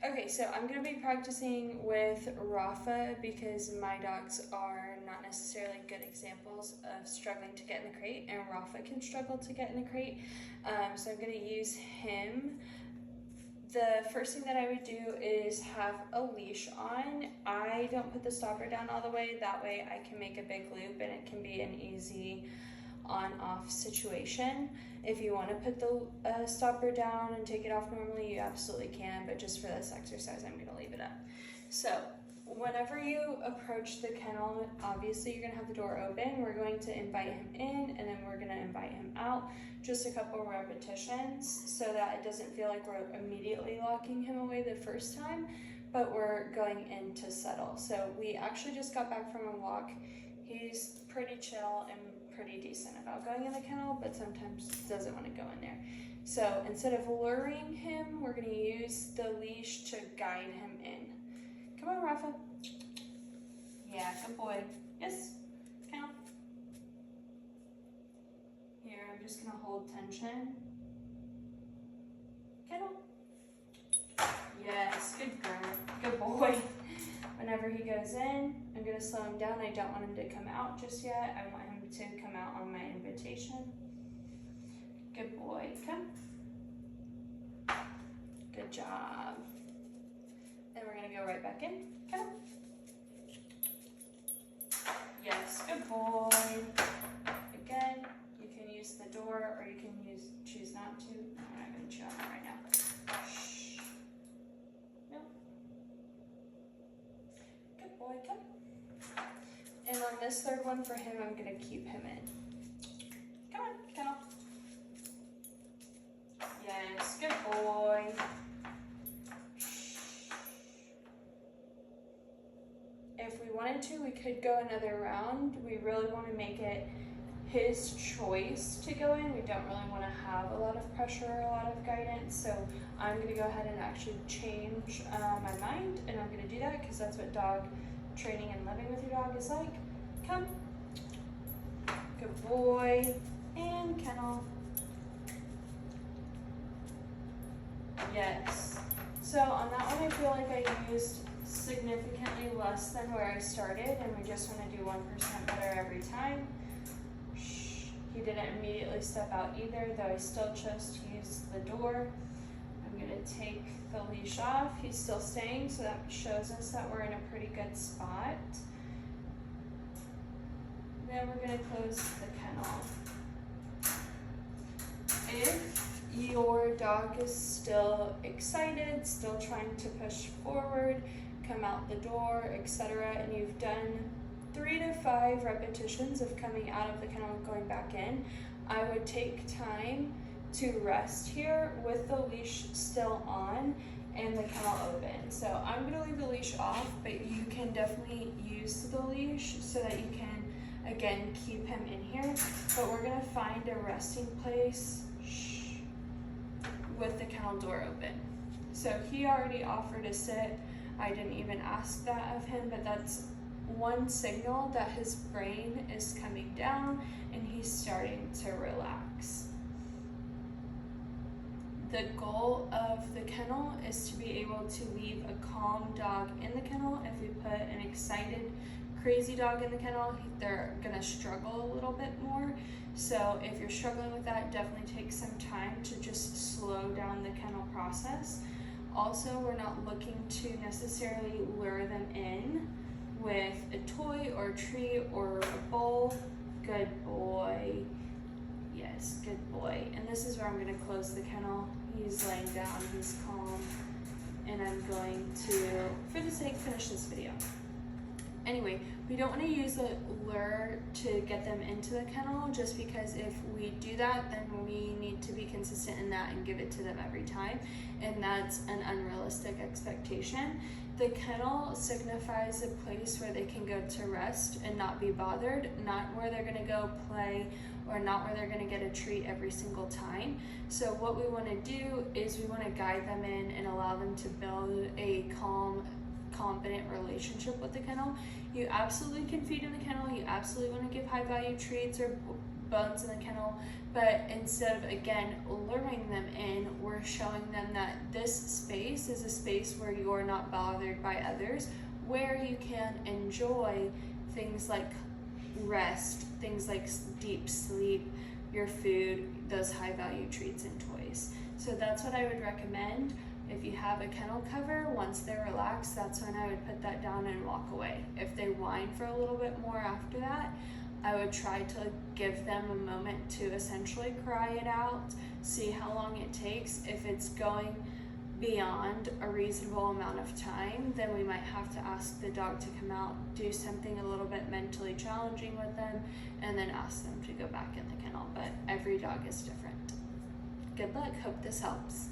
Okay, so I'm going to be practicing with Rafa because my dogs are not necessarily good examples of struggling to get in the crate, and Rafa can struggle to get in the crate. So I'm going to use him. The first thing that I would do is have a leash on. I don't put the stopper down all the way, that way I can make a big loop and it can be an easy on-off situation. If you want to put the stopper down and take it off normally, you absolutely can, but just for this exercise, I'm going to leave it up. So whenever you approach the kennel, obviously you're going to have the door open. We're going to invite him in, and then we're going to invite him out. Just a couple repetitions so that it doesn't feel like we're immediately locking him away the first time, but we're going in to settle. So we actually just got back from a walk. He's pretty chill and pretty decent about going in the kennel, but sometimes doesn't want to go in there. So instead of luring him, we're going to use the leash to guide him in. Come on, Rafa. Yeah, good boy. Yes, kennel. Here, I'm just going to hold tension. Kennel. Yes, good girl. Good boy. Whenever he goes in, I'm going to slow him down. I don't want him to come out just yet. I want him to come out on my invitation. Good boy. Come. Good job. Then we're going to go right back in. Come. Yes, good boy. Again, you can use the door or you can choose not to. I'm not going to chew on it right now. Shh. No. Good boy. Come. And on this third one for him, I'm going to keep him in. Come on, kennel. Yes, good boy. If we wanted to, we could go another round. We really want to make it his choice to go in. We don't really want to have a lot of pressure or a lot of guidance. So I'm going to go ahead and actually change my mind, and I'm going to do that because that's what dog training and living with your dog is like. Come. Good boy. And kennel. Yes. So on that one, I feel like I used significantly less than where I started, and we just want to do 1% better every time. Shh. He didn't immediately step out either, though I still chose to use the door. I'm going to take the leash off. He's still staying, so that shows us that we're in a pretty good spot. Then we're going to close the kennel. If your dog is still excited, still trying to push forward, come out the door, etc., and you've done 3 to 5 repetitions of coming out of the kennel and going back in, I would take time to rest here with the leash still on and the kennel open. So I'm going to leave the leash off, but you can definitely use the leash so that you can, again, keep him in here. But we're going to find a resting place with the kennel door open. So he already offered to sit. I didn't even ask that of him, but that's one signal that his brain is coming down and he's starting to relax. The goal of the kennel is to be able to leave a calm dog in the kennel. If we put an excited, crazy dog in the kennel, they're gonna struggle a little bit more. So if you're struggling with that, definitely take some time to just slow down the kennel process. Also, we're not looking to necessarily lure them in with a toy or a treat or a bowl. Good boy. Yes, good boy. And this is where I'm going to close the kennel. He's laying down, he's calm, and I'm going to, for the sake, finish this video. Anyway, we don't want to use a lure to get them into the kennel, just because if we do that, then we need to be consistent in that and give it to them every time, and that's an unrealistic expectation. The kennel signifies a place where they can go to rest and not be bothered, not where they're going to go play or not where they're going to get a treat every single time. So what we want to do is we want to guide them in and allow them to build a calm, confident relationship with the kennel. You absolutely can feed in the kennel. You absolutely want to give high value treats or bones in the kennel, but instead of, again, luring them in, we're showing them that this space is a space where you're not bothered by others, where you can enjoy things like rest, things like deep sleep, your food, those high value treats and toys. So that's what I would recommend. If you have a kennel cover, once they're relaxed, that's when I would put that down and walk away. If they whine for a little bit more after that, I would try to give them a moment to essentially cry it out, see how long it takes. If it's going beyond a reasonable amount of time, then we might have to ask the dog to come out, do something a little bit mentally challenging with them, and then ask them to go back in the kennel. But every dog is different. Good luck, hope this helps.